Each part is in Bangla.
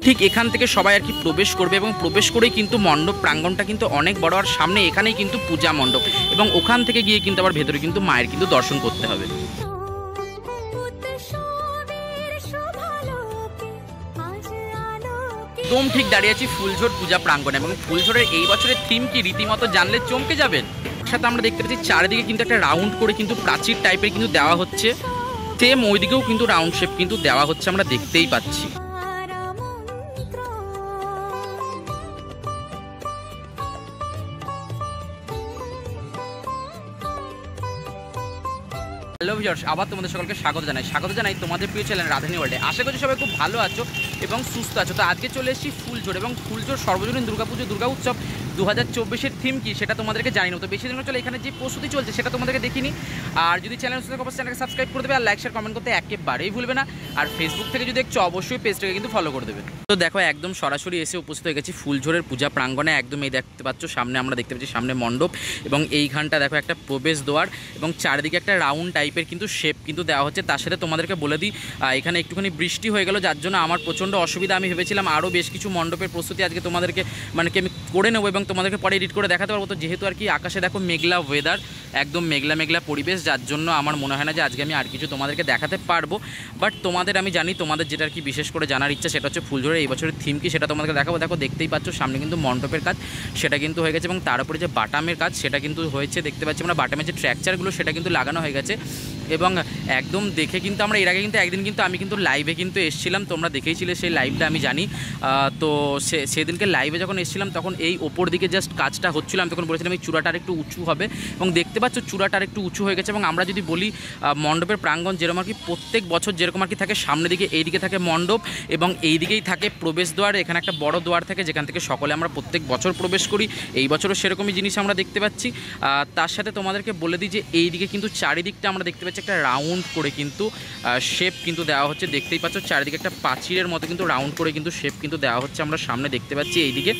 ঠিক এখান থেকে সবাই আর কি প্রবেশ করবে এবং প্রবেশ করেই কিন্তু মণ্ডপ প্রাঙ্গণটা কিন্তু অনেক বড়, আর সামনে এখানেই কিন্তু পূজা মণ্ডপ, এবং ওখান থেকে গিয়ে কিন্তু আবার ভেতরে কিন্তু মায়ের কিন্তু দর্শন করতে হবে। একদম ঠিক দাঁড়িয়ে আছি ফুলঝোর পূজা প্রাঙ্গণে, এবং ফুলঝোরের এই বছরের থিম কি রীতিমতো জানলে চমকে যাবেন। সাথে আমরা দেখতে পাচ্ছি চারিদিকে কিন্তু একটা রাউন্ড করে কিন্তু প্রাচীর টাইপের কিন্তু দেওয়া হচ্ছে, সেম ওইদিকেও কিন্তু রাউন্ড শেপ কিন্তু দেওয়া হচ্ছে, আমরা দেখতেই পাচ্ছি। হ্যালো ভিউয়ার্স, আবার তোমাদের সকলকে স্বাগত জানাই তোমাদের প্রিয় চ্যানেল রাধানী ওয়ার্ল্ডে। আশা করছি সবাই খুব ভালো আছো এবং সুস্থ আছো। তো আজকে চলে এসেছি ফুলঝোর, এবং ফুলঝোর সর্বজনীন দুর্গা উৎসব 2024-এর থিম কি সেটা তোমাদেরকে জানি না। তো বেশি দিন চলে এখানে যে প্রস্তুতি চলছে সেটা তোমাদেরকে দেখিনি। আর যদি চ্যানেলকে সাবস্ক্রাইব করে দেবে, আর লাইক শেয়ার কমেন্ট করতে একেবারেই ভুলবে না। আর ফেসবুক থেকে যদি দেখছো অবশ্যই পেজটাকে কিন্তু ফলো করে দেবে। তো দেখো একদম সরাসরি এসে উপস্থিত হয়ে গেছি ফুলঝোরের পূজা প্রাঙ্গণে। একদম এই দেখতে পাচ্ছ সামনে আমরা দেখতে পাচ্ছি সামনে মণ্ডপ, এবং এইখানটা দেখো একটা প্রবেশ দ্বার, এবং চারিদিকে একটা রাউন্ড টাইপের কিন্তু শেপ কিন্তু দেওয়া হচ্ছে। তার সাথে তোমাদেরকে বলে দিই এখানে একটুখানি বৃষ্টি হয়ে গেল, যার জন্য আমার প্রচণ্ড অসুবিধা। আমি ভেবেছিলাম আরও বেশ কিছু মণ্ডপের প্রস্তুতি আজকে তোমাদেরকে মানে কি আমি করে নেবো এবং তোমাদেরকে পরে এডিট করে দেখাতে পারবো। তো যেহেতু আর কি আকাশে দেখো মেঘলা ওয়েদার, একদম মেঘলা পরিবেশ, যার জন্য আমার মনে হয় না যে আজকে আমি আর কিছু তোমাদেরকে দেখাতে পারবো। বাট তোমাদের আমি জানি তোমাদের যেটা আর কি বিশেষ করে জানার ইচ্ছা সেটা হচ্ছে ফুলঝোরের এই বছরের থিম কি সেটা তোমাদেরকে দেখাবো। দেখো দেখতেই পাচ্ছ সামনে কিন্তু মণ্ডপের কাজ সেটা কিন্তু হয়ে গেছে, এবং তার উপরে যে বাটামের কাজ সেটা কিন্তু হয়েছে। দেখতে পাচ্ছি আমরা বাটামের যে ট্র্যাকচারগুলো সেটা কিন্তু লাগানো হয়ে গেছে, এবং একদম দেখে কিন্তু আমরা এর আগে কিন্তু একদিন কিন্তু আমি কিন্তু লাইভে কিন্তু এসেছিলাম, তোমরা দেখেইছিলে সেই লাইভটা আমি জানি। তো সেদিনকে লাইভে যখন এসেছিলাম তখন এই ওপর দিকে জাস্ট কাজটা হচ্ছিল, আমি তখন বলেছিলাম এই চূড়াটা আরেকটু উঁচু হবে, এবং দেখতে পাচ্ছ চূড়াটা আরেকটু উঁচু হয়ে গেছে। এবং আমরা যদি বলি মণ্ডপের প্রাঙ্গণ যেরকম আর কি প্রত্যেক বছর যেরকম আর কি থাকে, সামনের দিকে এইদিকে থাকে মণ্ডপ এবং এই দিকেই থাকে প্রবেশদ্বার। এখানে একটা বড় দ্বার থাকে যেখান থেকে সকলে আমরা প্রত্যেক বছর প্রবেশ করি, এই বছরও সেরকমই জিনিস আমরা দেখতে পাচ্ছি। তার সাথে তোমাদেরকে বলে দিই যে এই দিকে কিন্তু চারিদিকটা আমরা দেখতে পাচ্ছি একটা রাউন্ড করে কিন্তু শেপ কিন্তু দেওয়া হচ্ছে। দেখতেই পাচ্ছ চারিদিকে একটা প্রাচীরের মতো কিন্তু রাউন্ড করে কিন্তু শেপ কিন্তু দেওয়া হচ্ছে, আমরা সামনে দেখতে পাচ্ছি এইদিকে।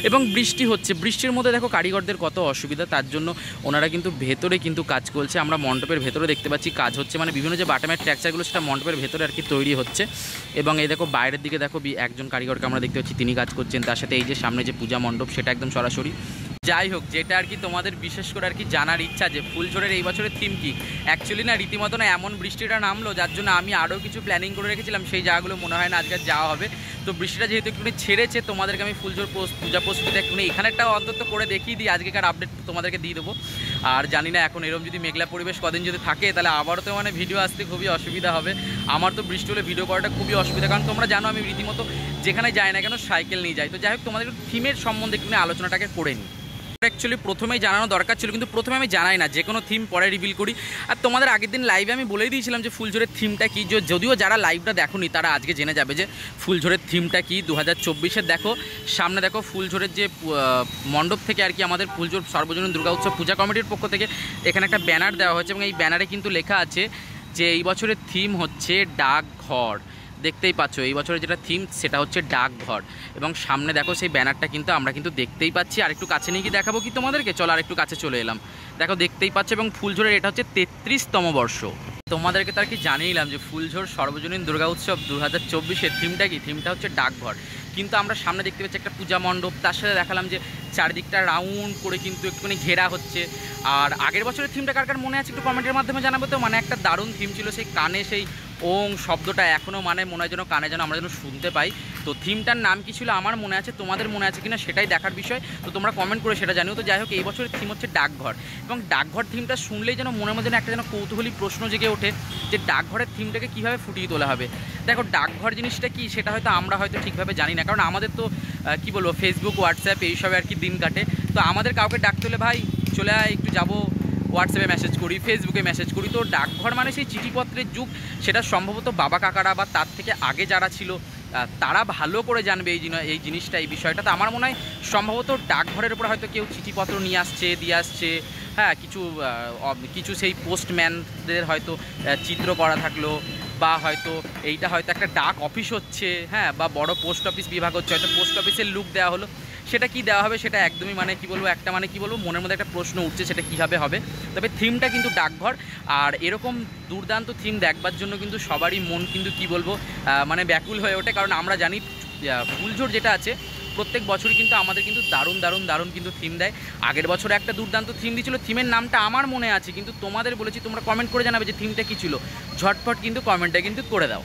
এবং বৃষ্টি হচ্ছে, বৃষ্টির মধ্যে দেখো কারিগরদের কত অসুবিধা, তার জন্য ওনারা কিন্তু ভেতরে কিন্তু কাজ করছে। আমরা মণ্ডপের ভেতরে দেখতে পাচ্ছি কাজ হচ্ছে, মানে বিভিন্ন যে বাটামের ট্র্যাকচারগুলো সেটা মণ্ডপের ভেতরে আর কি তৈরি হচ্ছে। এবং এই দেখো বাইরের দিকে দেখো একজন কারিগরকে আমরা দেখতে পাচ্ছি, তিনি কাজ করছেন। তার সাথে এই যে সামনে যে পূজা মণ্ডপ সেটা একদম সরাসরি। যাই হোক, যেটা আর কি তোমাদের বিশেষ করে আর কি জানার ইচ্ছা যে ফুলঝোরের এই বছরের থিম কি, অ্যাকচুয়ালি না রীতিমতো না এমন বৃষ্টিটা নামলো যার জন্য আমি আরও কিছু প্ল্যানিং করে রেখেছিলাম, সেই জায়গাগুলো মনে হয় না আজকে যাওয়া হবে। তো বৃষ্টিটা যেহেতু একটুখানি ছেড়েছে, তোমাদেরকে আমি ফুলঝোর পূজা প্রস্তুতিটা একটুখানি এখানেরটাও অন্তত করে দেখিয়ে দিই, আজকেকার আপডেট তোমাদেরকে দিয়ে দেবো। আর জানি না এখন এরকম যদি মেঘলা পরিবেশ কদিন যদি থাকে তাহলে আবারও তো মানে ভিডিও আসতে খুবই অসুবিধা হবে। আমার তো বৃষ্টি হলে ভিডিও করাটা খুবই অসুবিধা, কারণ তোমরা জানো আমি রীতিমতো যেখানে যাই না কেন সাইকেল নিয়ে যাই। তো যাই হোক, তোমাদের থিমের সম্বন্ধে একটুখানি আলোচনাটাকে করে নিই। অ্যাকচুয়ালি প্রথমেই জানানো দরকার ছিল, কিন্তু প্রথমে আমি জানাই না, যে কোনো থিম পরে রিভিল করি। আর তোমাদের আগের দিন লাইভে আমি বলেই দিয়েছিলাম যে ফুলঝোরের থিমটা কী, যদিও যারা লাইভটা দেখোনি তারা আজকে জেনে যাবে যে ফুলঝোরের থিমটা কী 2024-এর। দেখো সামনে দেখো ফুলঝোরের যে মণ্ডপ থেকে আর কি আমাদের ফুলঝোর সর্বজনীন দুর্গা উৎসব পূজা কমিটির পক্ষ থেকে এখানে একটা ব্যানার দেওয়া হয়েছে, এবং এই ব্যানারে কিন্তু লেখা আছে যে এই বছরের থিম হচ্ছে ডাকঘর। দেখতেই পাচ্ছ এই বছরের যেটা থিম সেটা হচ্ছে ডাকঘর, এবং সামনে দেখো সেই ব্যানারটা কিন্তু আমরা কিন্তু দেখতেই পাচ্ছি। আর একটু কাছে নিয়ে কি দেখাবো কি তোমাদেরকে, চলো আর একটু কাছে চলে এলাম। দেখো দেখতেই পাচ্ছ, এবং ফুলঝোরের এটা হচ্ছে 33তম বর্ষ। তোমাদেরকে তো আর কি জানিয়েলাম যে ফুলঝোর সর্বজনীন দুর্গা উৎসব 2024-এর থিমটা কি, থিমটা হচ্ছে ডাকঘর। কিন্তু আমরা সামনে দেখতে পাচ্ছি একটা পূজা মণ্ডপ, তার সাথে দেখালাম যে চারিদিকটা রাউন্ড করে কিন্তু একটুখানি ঘেরা হচ্ছে। আর আগের বছরের থিমটা কার কার মনে আছে একটু কমেন্টের মাধ্যমে জানাবো তো। মানে একটা দারুণ থিম ছিল, সেই কানে সেই ওং শব্দটা এখনও মানে মনে হয় যেন কানে যেন আমরা যেন শুনতে পাই। তো থিমটার নাম কি ছিল আমার মনে আছে, তোমাদের মনে আছে কিনা সেটাই দেখার বিষয়। তো তোমরা কমেন্ট করে সেটা জানিও। তো যাই হোক, এই বছরের থিম হচ্ছে ডাকঘর, এবং ডাকঘর থিমটা শুনলেই যেন মনের মধ্যে একটা যেন কৌতূহলী প্রশ্ন জেগে ওঠে যে ডাকঘরের থিমটাকে কীভাবে ফুটিয়ে তোলা হবে। দেখো ডাকঘর জিনিসটা কি সেটা হয়তো আমরা হয়তো ঠিকভাবে জানি না, কারণ আমাদের তো কী বলবো ফেসবুক হোয়াটসঅ্যাপ এইসবে আর কি দিন কাটে। তো আমাদের কাউকে ডাকতে হলে ভাই চলে আয় একটু যাবো, হোয়াটসঅ্যাপে মেসেজ করি, ফেসবুকে মেসেজ করি। তো ডাকঘর মানে সেই চিঠিপত্রের যুগ, সেটা সম্ভবত বাবা কাকারা বা তার থেকে আগে যারা ছিল তারা ভালো করে জানবে এই জিনিসটা, এই বিষয়টা। তো আমার মনে হয় সম্ভবত ডাকঘরের উপর হয়তো কেউ চিঠিপত্র নিয়ে আসছে দিয়ে আসছে, হ্যাঁ কিছু সেই পোস্টম্যানদের হয়তো চিত্র করা থাকলো, বা হয়তো এইটা হয়তো একটা ডাক অফিস হচ্ছে, হ্যাঁ, বা বড় পোস্ট অফিস বিভাগ হচ্ছে, হয়তো পোস্ট অফিসের লুক দেওয়া হলো। সেটা কি দেওয়া হবে সেটা একদমই মানে কি বলবো, একটা মানে কি বলবো, মনের মধ্যে একটা প্রশ্ন উঠছে সেটা কীভাবে হবে। তবে থিমটা কিন্তু ডাকঘর, আর এরকম দুর্দান্ত থিম দেখবার জন্য কিন্তু সবারই মন কিন্তু কি বলবো মানে ব্যাকুল হয়ে ওঠে। কারণ আমরা জানি ফুলঝোর যেটা আছে প্রত্যেক বছরই কিন্তু আমাদের কিন্তু দারুণ দারুণ দারুণ কিন্তু থিম দেয়। আগের বছরে একটা দুর্দান্ত থিম দিয়েছিল, থিমের নামটা আমার মনে আছে কিন্তু তোমাদের বলেছি তোমরা কমেন্ট করে জানাবে যে থিমটা কী ছিল, ঝটপট কিন্তু কমেন্টে কিন্তু করে দাও।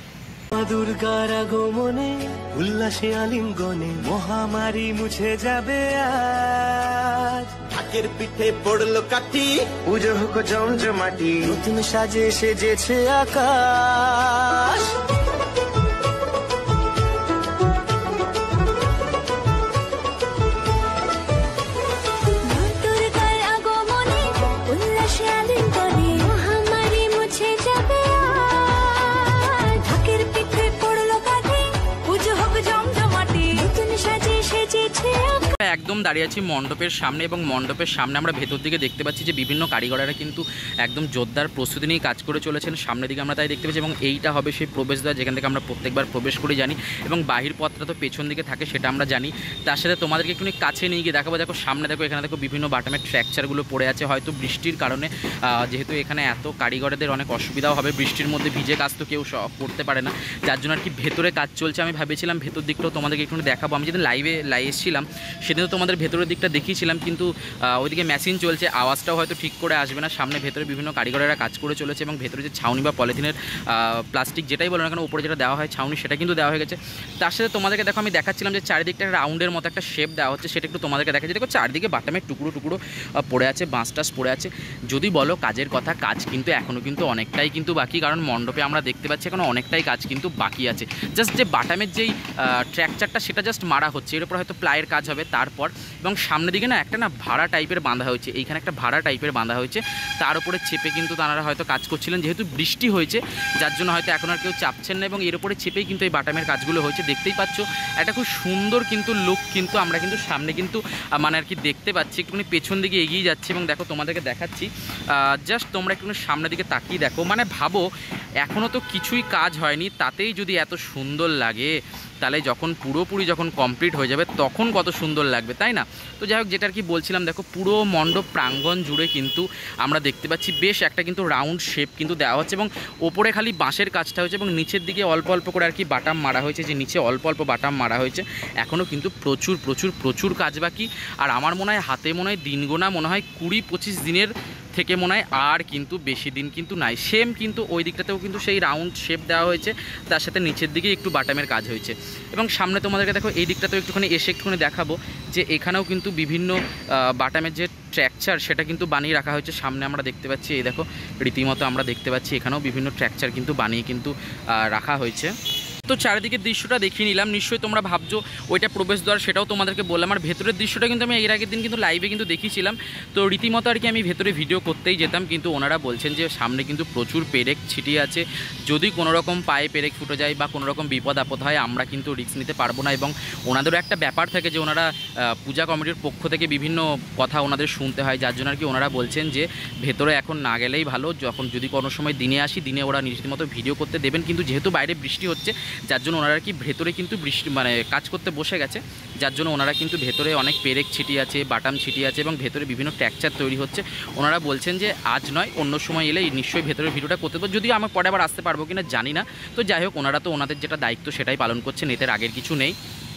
দুর্গার আগমনে উল্লাসে আলিঙ্গনে মহামারী মুছে যাবে আজ। ঢাকের পিঠে পড়লো কাঠি, পুজো হোক জমজমাটি, নতুন সাজে সেজেছে আকাশ। একদম দাঁড়িয়ে আছি মণ্ডপের সামনে, এবং মণ্ডপের সামনে আমরা ভেতর দিকে দেখতে পাচ্ছি যে বিভিন্ন কারিগরেরা কিন্তু একদম জোরদার প্রস্তুতি নিয়ে কাজ করে চলেছেন। সামনের দিকে আমরা তাই দেখতে পাচ্ছি, এবং এইটা হবে সেই প্রবেশদ্বার যেখান থেকে আমরা প্রত্যেকবার প্রবেশ করে জানি, এবং বাহির পথটা তো পেছন দিকে থাকে সেটা আমরা জানি। তার সাথে তোমাদেরকে একটু কাছে নিয়ে গিয়ে দেখাবো। দেখো সামনে দেখো, এখানে দেখো বিভিন্ন বাটামের ট্র্যাকচারগুলো পড়ে আছে, হয়তো বৃষ্টির কারণে যেহেতু এখানে এত কারিগরদের অনেক অসুবিধাও হবে, বৃষ্টির মধ্যে ভিজে কাজ তো কেউ করতে পারে না, যার জন্য আর কি ভেতরে কাজ চলছে। আমি ভেবেছিলাম ভেতর দিকটাও তোমাদেরকে একটু দেখাবো। আমি যেদিন লাইভে এসেছিলাম সেদিন তো তোমাদের ভেতরের দিকটা দেখিয়েছিলাম, কিন্তু ওইদিকে মেশিন চলছে, আওয়াজটাও হয়তো ঠিক করে আসবে না। সামনে ভেতরে বিভিন্ন কারিগরেরা কাজ করে চলেছে, এবং ভেতরে যে ছাউনি বা পলিথিনের প্লাস্টিক যেটাই বলো না কেন উপরে যেটা দেওয়া হয় ছাউনি, সেটা কিন্তু দেওয়া হয়ে গেছে। তার সাথে তোমাদেরকে দেখো আমি দেখাচ্ছিলাম যে চারিদিকটা একটা রাউন্ডের মতো একটা শেপ দেওয়া হচ্ছে, সেটা একটু তোমাদেরকে দেখাচ্ছি। দেখো চারিদিকে বাটামের টুকরো টুকরো পড়ে আছে, বাঁশ টাস পড়ে আছে। যদি বলো কাজের কথা, কাজ কিন্তু এখনও কিন্তু অনেকটাই কিন্তু বাকি, কারণ মণ্ডপে আমরা দেখতে পাচ্ছি এখনও অনেকটাই কাজ কিন্তু বাকি আছে। জাস্ট যে বাটামের যেই ট্র্যাকচারটা সেটা জাস্ট মারা হচ্ছে, এর উপর হয়তো প্লাইয়ের কাজ হবে তারপর। এবং সামনের দিকে না একটা না ভাড়া টাইপের বাঁধা হয়েছে, এইখানে একটা ভাড়া টাইপের বাঁধা হয়েছে, তার উপরে চেপে কিন্তু তারা হয়তো কাজ করছিলেন। যেহেতু বৃষ্টি হয়েছে যার জন্য হয়তো এখন আর কেউ চাপছেন না, এবং এর উপরে চেপেই কিন্তু এই বাটামের কাজগুলো হয়েছে। দেখতেই পাচ্ছ একটা খুব সুন্দর কিন্তু লুক কিন্তু আমরা কিন্তু সামনে কিন্তু মানে আর কি দেখতে পাচ্ছি। একটুখানি পেছন দিকে এগিয়ে যাচ্ছি এবং দেখো তোমাদেরকে দেখাচ্ছি, জাস্ট তোমরা একটুখানি সামনের দিকে তাকিয়ে দেখো। মানে ভাবো এখনও তো কিছুই কাজ হয়নি, তাতেই যদি এত সুন্দর লাগে, তাহলে যখন পুরোপুরি যখন কমপ্লিট হয়ে যাবে তখন কত সুন্দর লাগবে, তাই না? তো যাই হোক, যেটা আর কি বলছিলাম, দেখো পুরো মণ্ডপ প্রাঙ্গণ জুড়ে কিন্তু আমরা দেখতে পাচ্ছি বেশ একটা কিন্তু রাউন্ড শেপ কিন্তু দেওয়া হচ্ছে, এবং ওপরে খালি বাঁশের কাজটা হয়েছে, এবং নিচের দিকে অল্প অল্প করে আর কি বাটাম মারা হয়েছে, যে নিচে অল্প অল্প বাটাম মারা হয়েছে। এখনও কিন্তু প্রচুর প্রচুর প্রচুর কাজ বাকি, আর আমার মনে হয় হাতে মনে হয় দিন গোনা মনে হয় 20-25 দিনের থেকে মনে হয় আর কিন্তু বেশি দিন কিন্তু নাই। সেম কিন্তু ওই দিকটাতেও কিন্তু সেই রাউন্ড শেপ দেওয়া হয়েছে, তার সাথে নিচের দিকে একটু বাটামের কাজ হয়েছে। এবং সামনে তোমাদেরকে দেখো এই দিকটাতেও একটুখানি একটুখানি দেখাবো যে এখানেও কিন্তু বিভিন্ন বাটামের যে ট্র্যাকচার সেটা কিন্তু বানিয়ে রাখা হয়েছে। সামনে আমরা দেখতে পাচ্ছি, এই দেখো রীতিমতো আমরা দেখতে পাচ্ছি এখানেও বিভিন্ন ট্র্যাকচার কিন্তু বানিয়ে কিন্তু রাখা হয়েছে। তো চারিদিকের দৃশ্যটা দেখিয়ে নিলাম, নিশ্চয়ই তোমরা ভাবছো ওইটা প্রবেশদ্বার, সেটাও তোমাদেরকে বললাম। আর ভেতরের দৃশ্যটা কিন্তু আমি এর আগের দিন কিন্তু লাইভে কিন্তু দেখিয়েছিলাম। তো রীতিমতো আর কি আমি ভেতরে ভিডিও করতেই যেতাম, কিন্তু ওনারা বলছেন যে সামনে কিন্তু প্রচুর পেরেক ছিটিয়ে আছে, যদি কোনো রকম পায়ে পেরেক ফুটে যায় বা কোনো রকম বিপদ আপদ হয় আমরা কিন্তু রিস্ক নিতে পারবো না। এবং ওনাদেরও একটা ব্যাপার থাকে যে ওনারা পূজা কমিটির পক্ষ থেকে বিভিন্ন কথা ওনাদের শুনতে হয়, যার জন্য আর কি ওনারা বলছেন যে ভেতরে এখন না গেলেই ভালো, যখন যদি কোনো সময় দিনে আসি দিনে ওরা রীতিমতো ভিডিও করতে দেবেন। কিন্তু যেহেতু বাইরে বৃষ্টি হচ্ছে যার জন্য ওনারা কি ভেতরে কিন্তু বৃষ্টি মানে কাজ করতে বসে গেছে, যার জন্য ওনারা কিন্তু ভেতরে অনেক পেরেক ছিটিয়ে আছে, বাটাম ছিটিয়ে আছে, এবং ভেতরে বিভিন্ন ট্র্যাকচার তৈরি হচ্ছে। ওনারা বলছেন যে আজ নয় অন্য সময় এলে নিশ্চয়ই ভেতরের ভিডিওটা করতে দেবো, যদিও আমি পরে আবার আসতে পারবো কিনা জানি না। তো যাই হোক, ওনারা তো ওনাদের যেটা দায়িত্ব সেটাই পালন করছেন, এতে আগের কিছু নেই।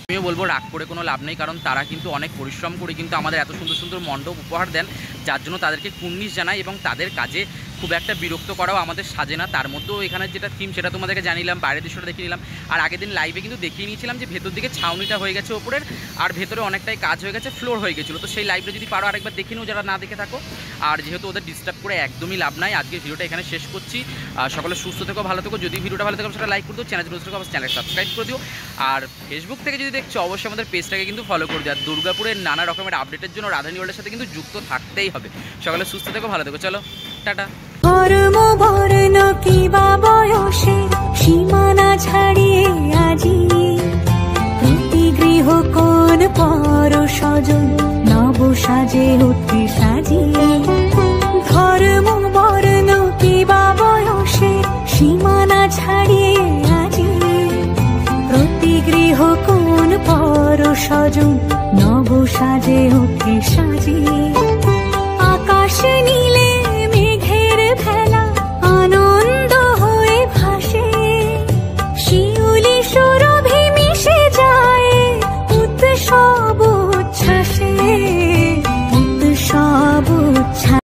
আমিও বলবো রাগ করে কোনো লাভ নেই, কারণ তারা কিন্তু অনেক পরিশ্রম করে কিন্তু আমাদের এত সুন্দর সুন্দর মণ্ডপ উপহার দেন, যার জন্য তাদেরকে কুর্নিশ জানাই। এবং তাদের কাজে খুব একটা বিরক্ত করাও আমাদের সাজে না। তার মধ্যেও এখানে যেটা থিম সেটা তোমাদেরকে জানিলাম, বাইরের দৃশ্যটা দেখিয়ে নিলাম। আর আগের দিন লাইভে কিন্তু দেখিয়ে নিয়েছিলাম যে ভেতর দিকে ছাউনিটা হয়ে গেছে ওপরের, আর ভেতরে অনেকটাই কাজ হয়ে গেছে, ফ্লোর হয়ে গেছিলো। তো সেই লাইভটা যদি পারো আরেকবার দেখে নিও যারা না দেখে থাকো। আর যেহেতু ওদের ডিস্টার্ব করে একদমই লাভ নাই, আজকের ভিডিওটা এখানে শেষ করছি। সকলে সুস্থ থেকো, ভালো থেকো। যদি ভিডিওটা ভালো থেকো সেটা লাইক করে দিও, চ্যানেল সাবস্ক্রাইব করে দিও। আর ফেসবুক থেকে যদি দেখছো অবশ্যই আমাদের পেজটাকে কিন্তু ফলো করে দিও। আর দুর্গাপুরের নানা রকমের আপডেটের জন্য রাধানী ওয়ার্ল্ডের সাথে কিন্তু যুক্ত থাকতেই হবে। সকলে সুস্থ থেকো, ভালো থেকো, চলো টাটা। ধর্ম বর্ণ কিবা বয়সে সীমানা ছাড়িয়ে আজি প্রতি গৃহ কোন পর স্বজন নব সাজে উঠতে সাজিয়ে। ধর্ম বর্ণ কিবা বয়সে সীমানা ছাড়িয়ে আজি প্রতি গৃহ কোন পর পর স্বজন নব সাজে ওঠে সাজিয়ে আকাশ নীলে